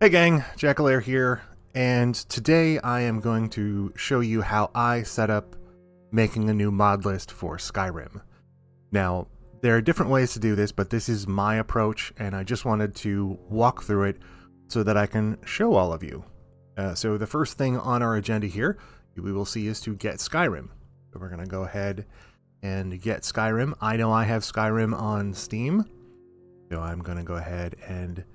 Hey gang, Jackalair here, and today I am going to show you how I set up making a new mod list for Skyrim. Now, there are different ways to do this, but this is my approach, and I just wanted to walk through it so that I can show all of you. So the first thing on our agenda here, we will see, is to get Skyrim. So we're going to go ahead and get Skyrim. I know I have Skyrim on Steam, so I'm going to go ahead and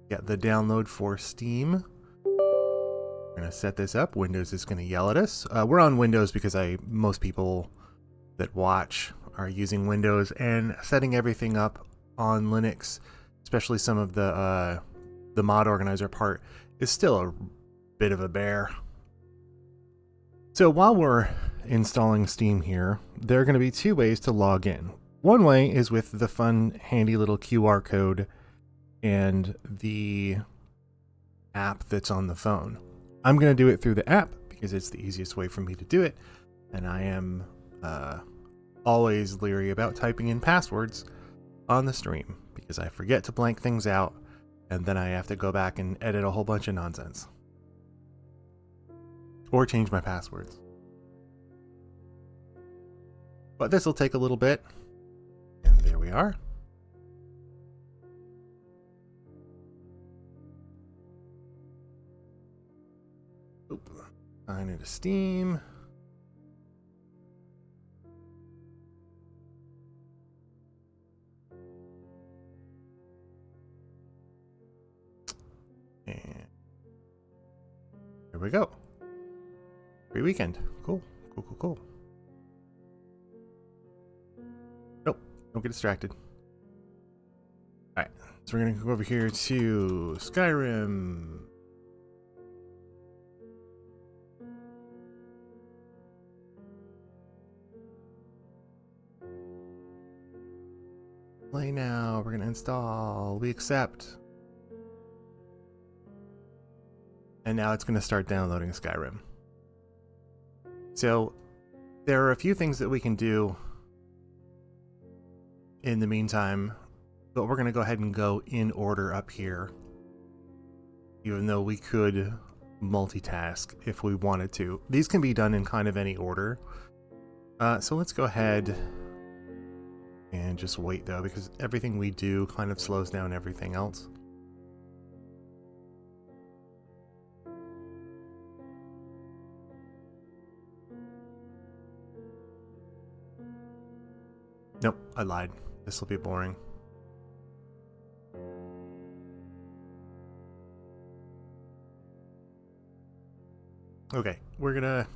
get the download for Steam. We're going to set this up. Windows is going to yell at us. We're on Windows because most people that watch are using Windows, and setting everything up on Linux, especially some of the mod organizer part, is still a bit of a bear. So while we're installing Steam here, there are going to be two ways to log in. One way is with the fun, handy little QR code and the app that's on the phone. I'm going to do it through the app because it's the easiest way for me to do it, and I am always leery about typing in passwords on the stream because I forget to blank things out, and then I have to go back and edit a whole bunch of nonsense or change my passwords. But this will take a little bit, and there we are. Sign into Steam. And here we go. Free weekend. Cool. Cool. Nope. Don't get distracted. Alright. So we're going to go over here to Skyrim. Play now. We're going to install. We accept. And now it's going to start downloading Skyrim. So there are a few things that we can do in the meantime, but we're going to go ahead and go in order up here, even though we could multitask if we wanted to. These can be done in kind of any order. So let's go ahead and just wait though, because everything we do kind of slows down everything else. Nope, I lied. This will be boring. Okay, we're gonna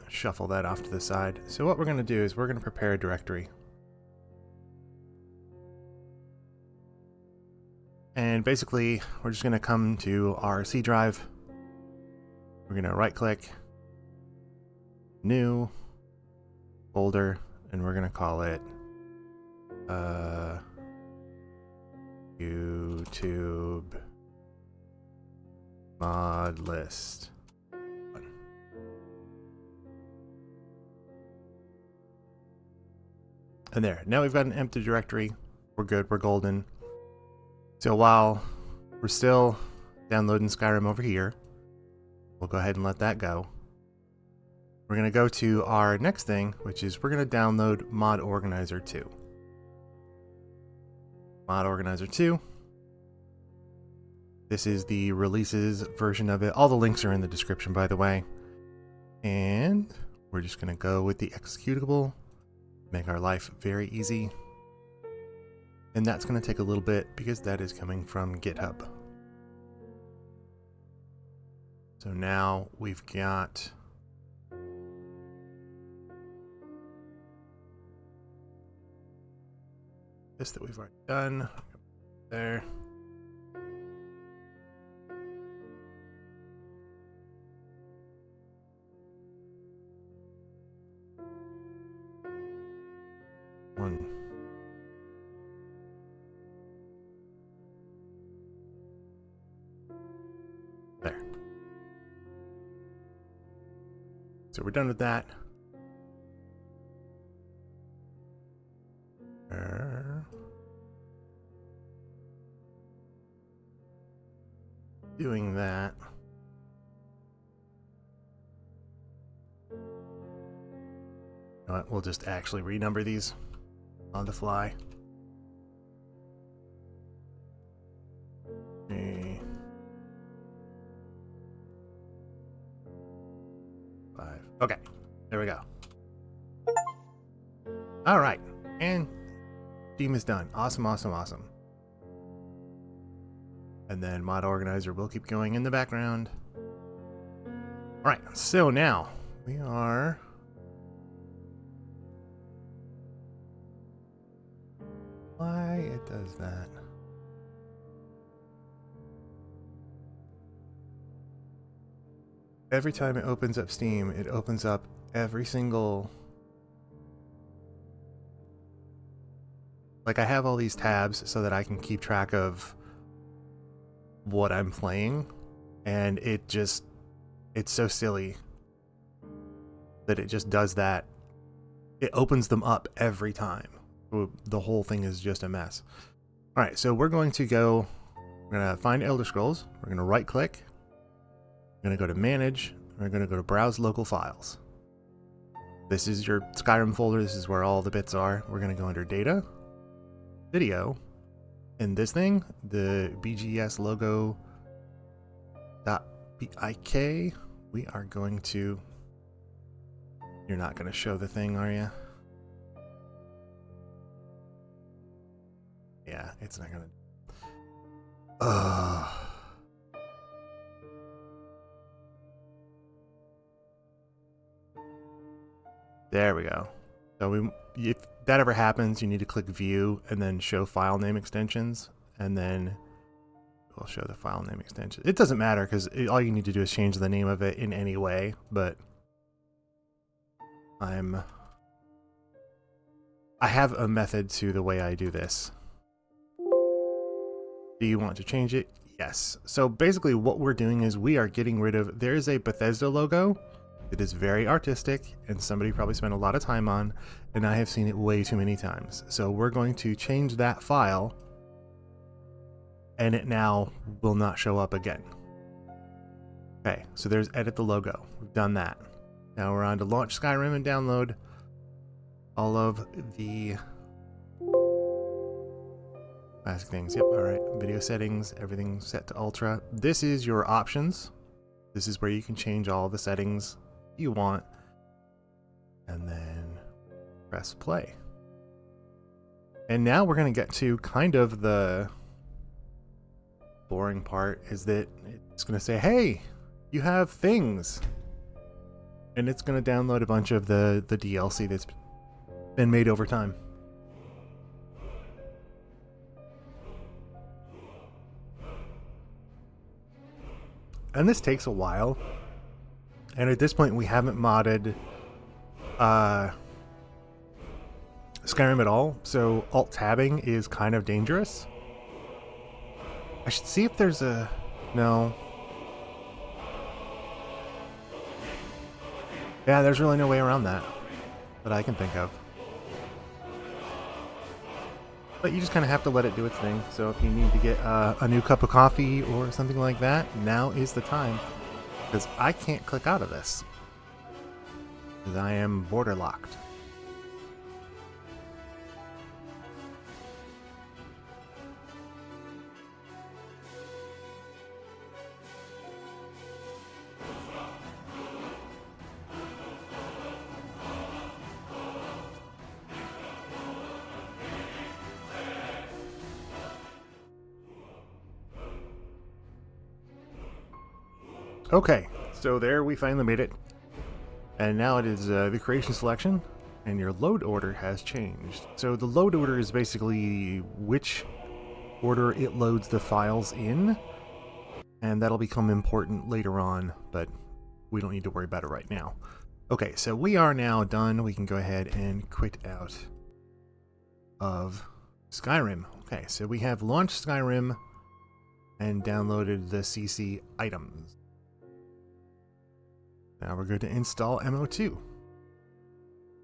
shuffle that off to the side. So what we're gonna do is we're gonna prepare a directory. And basically, we're just gonna come to our C drive. We're gonna right click, new, folder, and we're gonna call it YouTube mod list. And there, now we've got an empty directory. We're good, we're golden. So while we're still downloading Skyrim over here, we'll go ahead and let that go. We're going to go to our next thing, which is we're going to download Mod Organizer 2. Mod Organizer 2. This is the releases version of it. All the links are in the description, by the way. And we're just going to go with the executable. Make our life very easy. And that's going to take a little bit because that is coming from GitHub. So now we've got this that we've already done. There. One. There. So we're done with that. doing that. You know what? We'll just actually renumber these on the fly. Okay. 5. Okay, there we go. All right, and team is done. Awesome, awesome, awesome. And then mod organizer will keep going in the background. All right, so now we are why it does that. Every time it opens up Steam, it opens up every single, like I have all these tabs so that I can keep track of what I'm playing, and it's so silly that it just does that. It opens them up every time. The whole thing is just a mess. All right, so we're going to find Elder Scrolls. We're going to right click. We're going to go to manage. We're going to go to browse local files. This is your Skyrim folder. This is where all the bits are. We're going to go under data, video, and this thing, the BGS logo .bik. We are going to, you're not going to show the thing, are you? Yeah, it's not going to. There we go. So if that ever happens, you need to click view and then show file name extensions, and then we'll show the file name extension. It doesn't matter because all you need to do is change the name of it in any way, but I have a method to the way I do this. Do you want to change it? Yes. So basically what we're doing is we are getting rid of, there's a Bethesda logo. It is very artistic and somebody probably spent a lot of time on, and I have seen it way too many times. So we're going to change that file, and it now will not show up again. Okay, so there's edit the logo. We've done that. Now we're on to launch Skyrim and download all of the classic things. Yep, all right. Video settings, everything set to ultra. This is your options. This is where you can change all the settings you want, and then press play. And now we're going to get to kind of the boring part, is that it's going to say, hey, you have things, and it's going to download a bunch of the DLC that's been made over time. And this takes a while. And at this point, we haven't modded Skyrim at all, so alt-tabbing is kind of dangerous. I should see if there's a... No. Yeah, there's really no way around that I can think of. But you just kind of have to let it do its thing. So if you need to get a new cup of coffee or something like that, now is the time. Because I can't click out of this. Because I am border locked. Okay, so there we finally made it. And now it is the creation selection, and your load order has changed. So the load order is basically which order it loads the files in, and that'll become important later on, but we don't need to worry about it right now. Okay, so we are now done. We can go ahead and quit out of Skyrim. Okay, so we have launched Skyrim and downloaded the CC items. Now we're going to install MO2.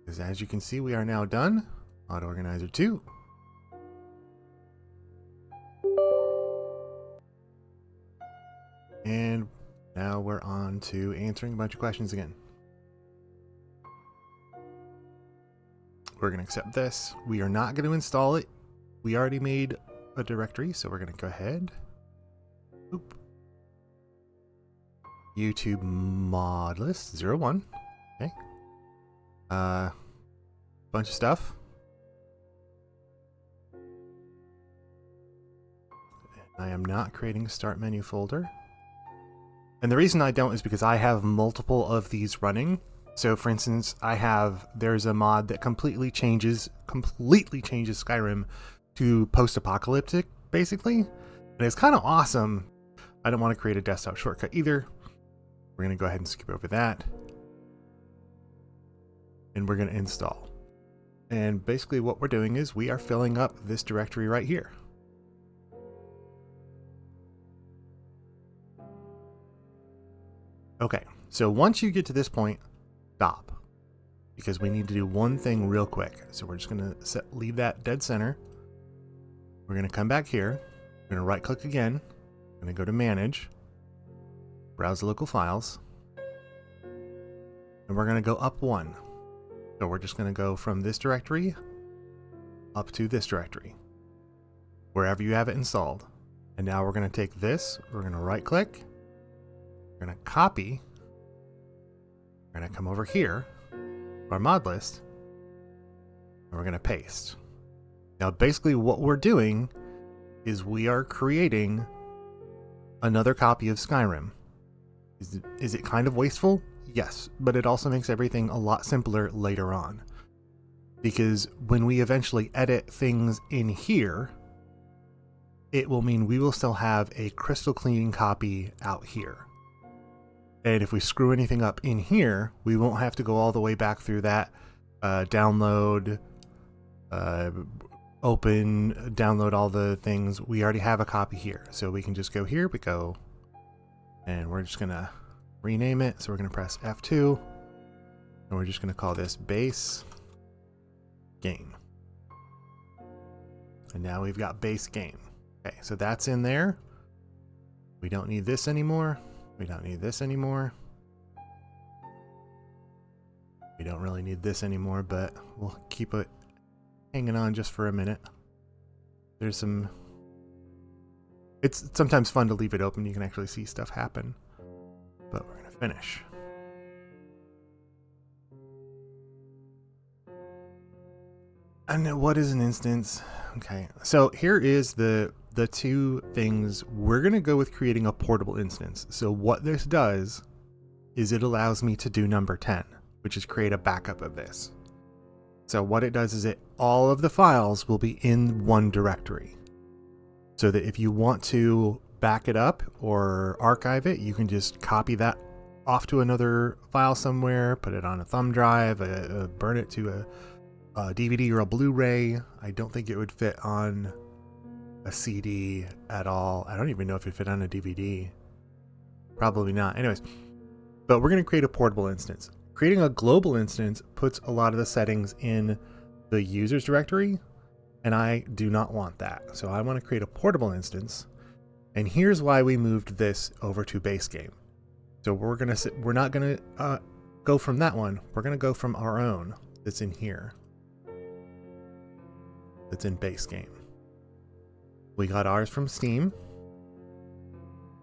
Because as you can see, we are now done. Mod Organizer 2. And now we're on to answering a bunch of questions again. We're going to accept this. We are not going to install it. We already made a directory, so we're going to go ahead. Oop. YouTube modlist 01. Okay. Bunch of stuff. I am not creating a start menu folder. And the reason I don't is because I have multiple of these running. So for instance, there's a mod that completely changes Skyrim to post-apocalyptic, basically. And it's kind of awesome. I don't want to create a desktop shortcut either. We're going to go ahead and skip over that. And we're going to install. And basically what we're doing is we are filling up this directory right here. Okay, so once you get to this point, stop. Because we need to do one thing real quick. So we're just going to leave that dead center. We're going to come back here. We're going to right click again. We're going to go to Manage. Browse the local files. And we're going to go up one. So we're just going to go from this directory up to this directory. Wherever you have it installed. And now we're going to take this. We're going to right click. We're going to copy. We're going to come over here, our mod list, and we're going to paste. Now, basically what we're doing is we are creating another copy of Skyrim. Is it kind of wasteful? Yes, but it also makes everything a lot simpler later on. Because when we eventually edit things in here, it will mean we will still have a crystal clean copy out here. And if we screw anything up in here, we won't have to go all the way back through that download, open, download all the things. We already have a copy here. So we can just go here, and we're just going to rename it. So we're going to press F2, and we're just going to call this base game. And now we've got base game. Okay, so that's in there. We don't need this anymore. We don't need this anymore. We don't really need this anymore, but we'll keep it hanging on just for a minute. There's some... It's sometimes fun to leave it open. You can actually see stuff happen. But we're going to finish. And what is an instance? Okay, so here is the two things. We're going to go with creating a portable instance. So what this does is it allows me to do number 10, which is create a backup of this. So what it does is all of the files will be in one directory. So that if you want to back it up or archive it, you can just copy that off to another file somewhere, put it on a thumb drive, burn it to a DVD or a Blu-ray. I don't think it would fit on a CD at all. I don't even know if it fit on a DVD. Probably not. Anyways, but we're going to create a portable instance. Creating a global instance puts a lot of the settings in the users directory, and I do not want that. So I want to create a portable instance, and here's why we moved this over to base game. So we're not going to go from that one. We're going to go from our own that's in here. That's in base game. We got ours from Steam.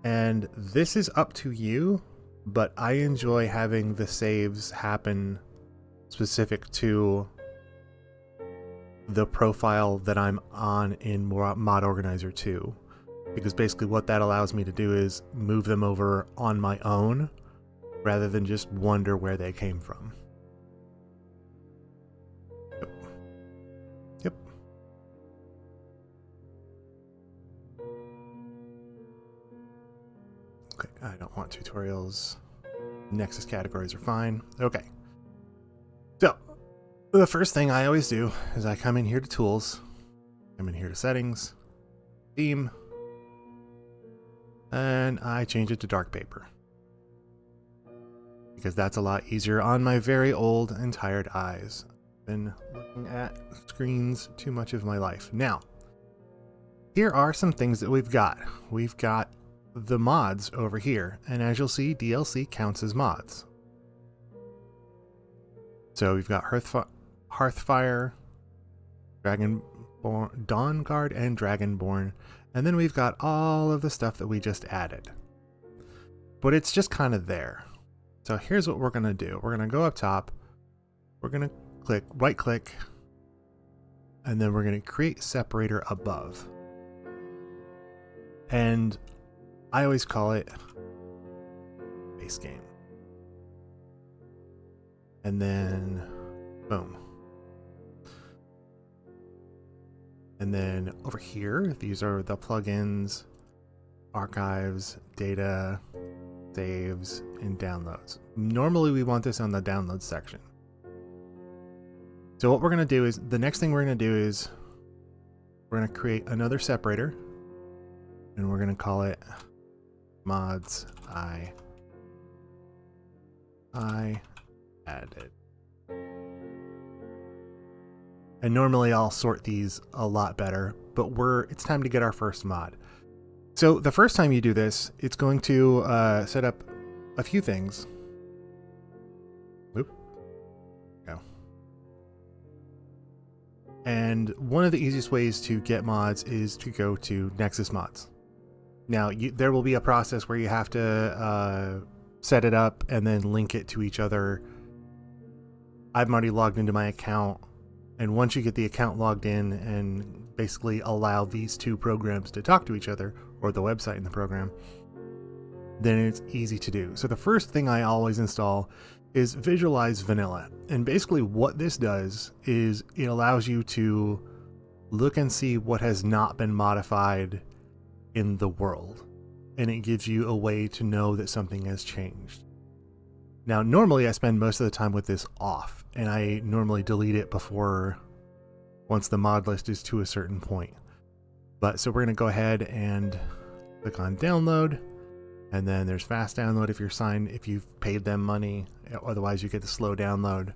And this is up to you, but I enjoy having the saves happen specific to the profile that I'm on in Mod Organizer 2. Because basically what that allows me to do is move them over on my own rather than just wonder where they came from. Yep. Okay, I don't want tutorials. Nexus categories are fine. Okay. So, the first thing I always do is I come in here to Tools, come in here to Settings, Theme, and I change it to Dark Paper. Because that's a lot easier on my very old and tired eyes. I've been looking at screens too much of my life. Now, here are some things that we've got. We've got the mods over here. And as you'll see, DLC counts as mods. So we've got Hearthfire, Dragonborn, Dawnguard, and Dragonborn. And then we've got all of the stuff that we just added. But it's just kind of there. So here's what we're going to do. We're going to go up top. We're going to right click. And then we're going to create separator above. And I always call it base game. And then boom. And then over here, these are the plugins, archives, data, saves, and downloads. Normally we want this on the downloads section. So what we're going to do is, the next thing we're going to do is we're going to create another separator, and we're going to call it mods I added. And normally I'll sort these a lot better, but it's time to get our first mod. So the first time you do this, it's going to set up a few things. Oop. Go. And one of the easiest ways to get mods is to go to Nexus Mods. Now, there will be a process where you have to set it up and then link it to each other. I've already logged into my account. And once you get the account logged in and basically allow these two programs to talk to each other, or the website in the program, then it's easy to do. So the first thing I always install is Visualize Vanilla. And basically what this does is it allows you to look and see what has not been modified in the world. And it gives you a way to know that something has changed. Now, normally I spend most of the time with this off, and I normally delete it once the mod list is to a certain point. But so we're going to go ahead and click on download, and then there's fast download if you've paid them money. Otherwise you get the slow download.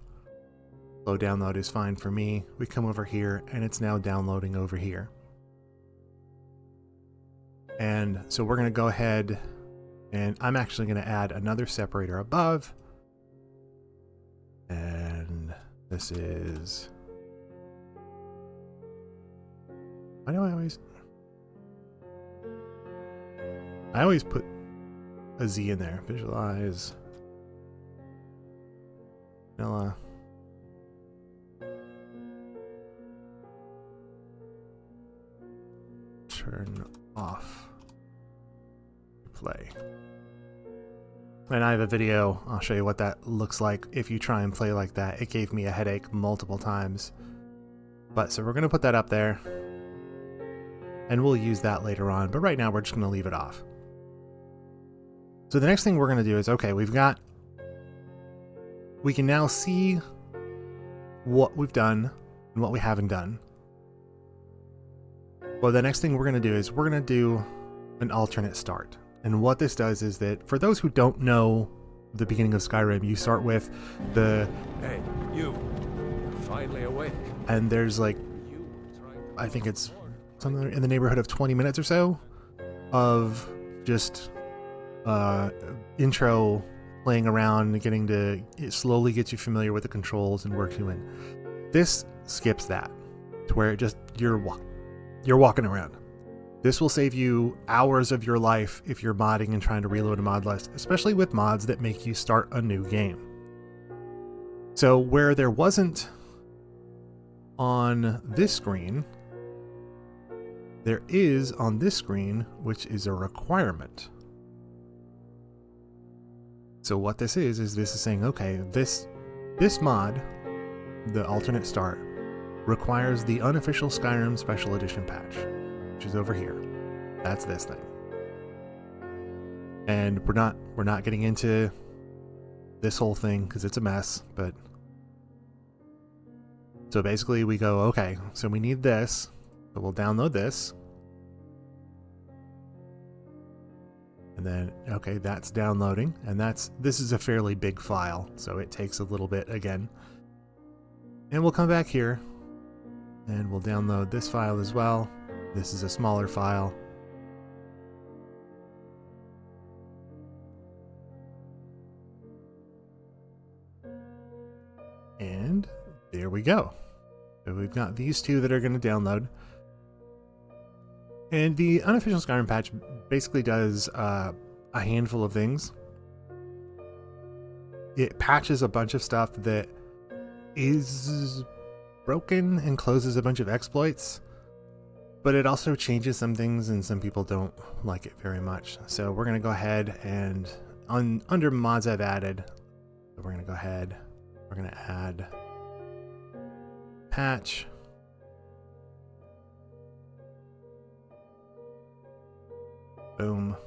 Slow download is fine for me. We come over here and it's now downloading over here. And so we're going to go ahead, and I'm actually going to add another separator above. And this is... Why do I always put a Z in there. Visualize vanilla. Turn off play. And I have a video, I'll show you what that looks like if you try and play like that. It gave me a headache multiple times. But so we're going to put that up there. And we'll use that later on. But right now we're just going to leave it off. So the next thing we're going to do is, okay, we can now see what we've done and what we haven't done. Well, the next thing we're going to do is we're going to do an alternate start. And what this does is that for those who don't know the beginning of Skyrim, you start with the... Hey, you're finally awake. And there's like, I think it's something in the neighborhood of 20 minutes or so of just intro playing around and getting to... It slowly gets you familiar with the controls and works you in. This skips that to where it just... You're walking around. This will save you hours of your life if you're modding and trying to reload a mod list, especially with mods that make you start a new game. So where there wasn't on this screen, there is on this screen, which is a requirement. So what this is this is saying, okay, this mod, the alternate start, requires the Unofficial Skyrim Special Edition patch, which is over here. That's this thing. And we're not getting into this whole thing because it's a mess, but so basically we go, okay, so we need this, so we'll download this. And then, okay, that's downloading, and this is a fairly big file, so it takes a little bit again. And we'll come back here and we'll download this file as well. This is a smaller file. there we go. So we've got these two that are going to download. And the unofficial Skyrim patch basically does a handful of things. It patches a bunch of stuff that is broken and closes a bunch of exploits, but it also changes some things, and some people don't like it very much. So we're going to go ahead and under mods I've added, we're going to go ahead, we're going to add patch. Boom.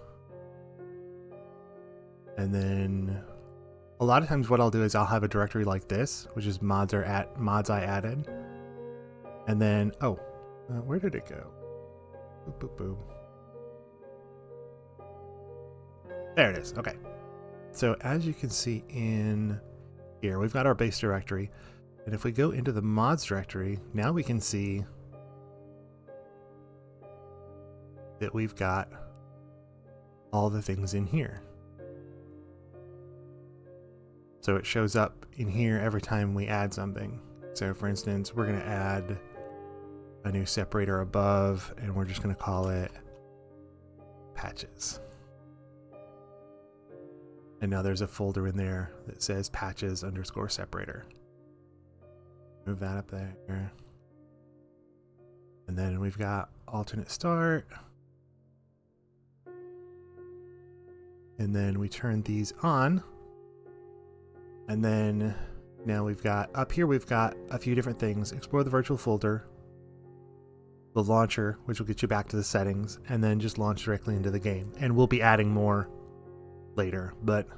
And then a lot of times what I'll do is I'll have a directory like this, which is mods I added. And then, where did it go? Boop, boop, boop. There it is. Okay. So as you can see in here, we've got our base directory. And if we go into the mods directory, now we can see that we've got all the things in here. So it shows up in here every time we add something. So for instance, we're going to add a new separator above, and we're just going to call it patches. And now there's a folder in there that says patches_separator. Move that up there. And then we've got alternate start. And then we turn these on. And then now we've got, up here we've got a few different things. Explore the virtual folder, the launcher, which will get you back to the settings, and then just launch directly into the game. And we'll be adding more later, but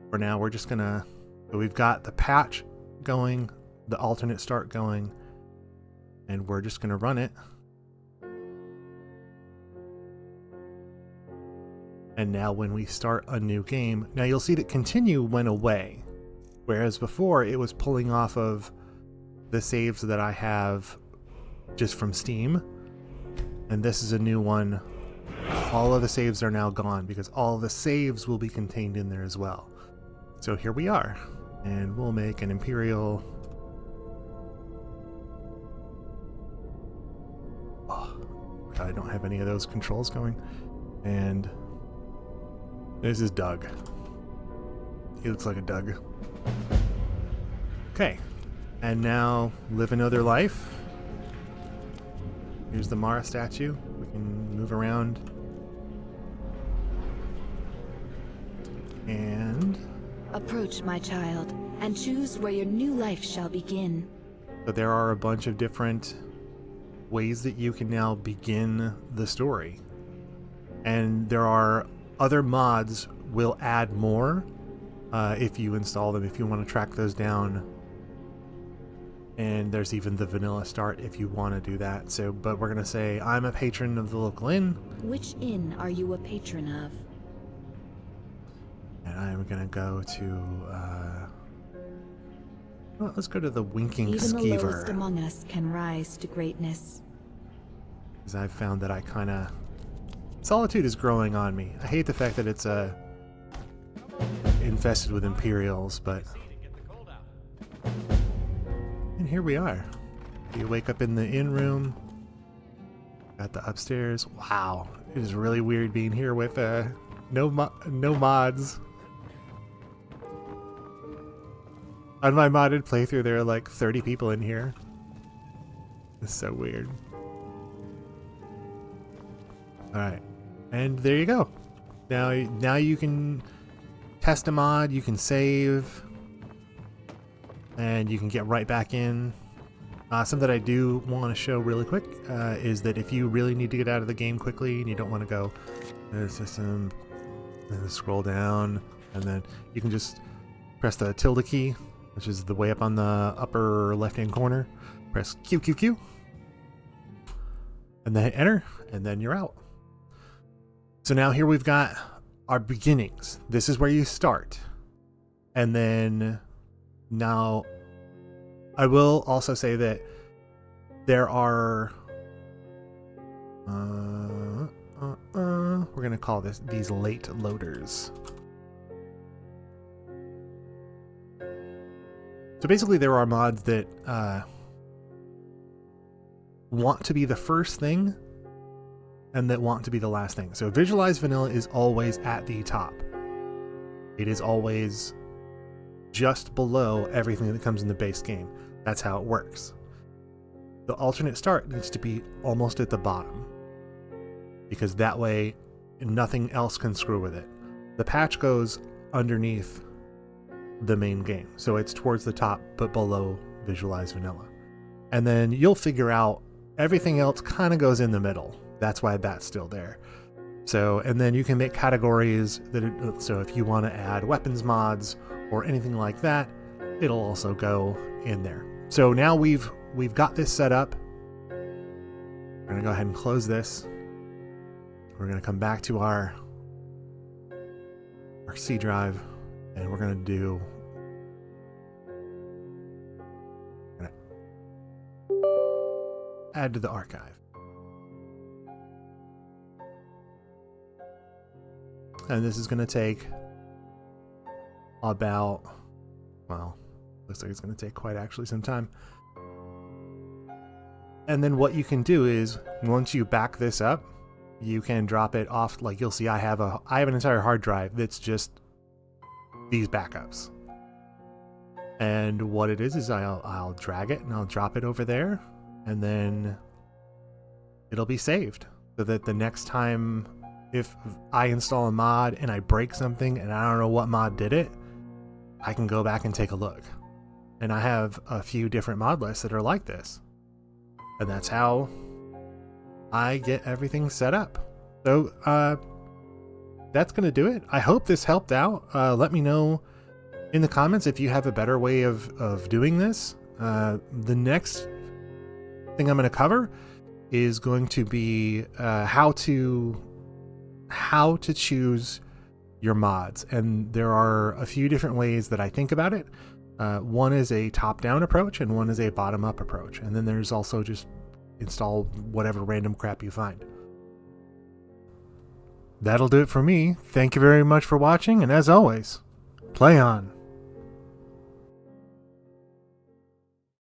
for now we're just gonna, so we've got the patch going, the alternate start going, and we're just gonna run it. And now when we start a new game, now you'll see that continue went away. Whereas before it was pulling off of the saves that I have just from Steam. And this is a new one. All of the saves are now gone because all of the saves will be contained in there as well. So here we are. And we'll make an Imperial. Oh, I don't have any of those controls going. And this is Doug. He looks like a Doug. Okay. And now live another life. Here's the Mara statue. We can move around. And approach, my child, and choose where your new life shall begin. So there are a bunch of different ways that you can now begin the story. And there are other mods will add more if you install them, if you want to track those down. And there's even the vanilla start if you want to do that. So, but we're going to say I'm a patron of the local inn. Which inn are you a patron of? And I'm going to go to, well, let's go to the Winking Even Skeever. the lowest among us can rise to greatness. Because I've found that I kind of, Solitude is growing on me. I hate the fact that it's infested with Imperials, but... And here we are. You wake up in the inn room. Got the upstairs. Wow, it is really weird being here with no mods. On my modded playthrough, there are like 30 people in here. It's so weird. All right, and there you go. Now you can test a mod. You can save. And you can get right back in. Something that I do want to show really quick is that if you really need to get out of the game quickly and you don't want to go to the system, and scroll down, and then you can just press the tilde key, which is the way up on the upper left-hand corner. Press Q, Q, Q, and then hit enter, and then you're out. So now here we've got our beginnings. This is where you start. And then... Now, I will also say that there are, we're going to call these late loaders. So basically there are mods that want to be the first thing and that want to be the last thing. So Visualize Vanilla is always at the top. It is always just below everything that comes in the base game. That's how it works. The alternate start needs to be almost at the bottom, because that way nothing else can screw with it. The patch goes underneath the main game, so it's towards the top but below Visualize Vanilla. And then you'll figure out everything else kind of goes in the middle. That's why that's still there. So, and then you can make categories that, so if you want to add weapons mods or anything like that, it'll also go in there. So now we've got this set up. We're gonna go ahead and close this. We're gonna come back to our C drive, and we're gonna add to the archive. And this is going to take about, well, looks like it's going to take quite actually some time. And then what you can do is, once you back this up, you can drop it off. Like you'll see, I have an entire hard drive that's just these backups. And what it is I'll drag it and I'll drop it over there, and then it'll be saved, so that the next time if I install a mod and I break something and I don't know what mod did it, I can go back and take a look. And I have a few different mod lists that are like this. And that's how I get everything set up. So that's going to do it. I hope this helped out. Let me know in the comments if you have a better way of doing this. The next thing I'm going to cover is going to be how to choose your mods, and there are a few different ways that I think about it. One is a top-down approach and one is a bottom-up approach, and then there's also just install whatever random crap you find. That'll do it for me. Thank you very much for watching, and as always, play on.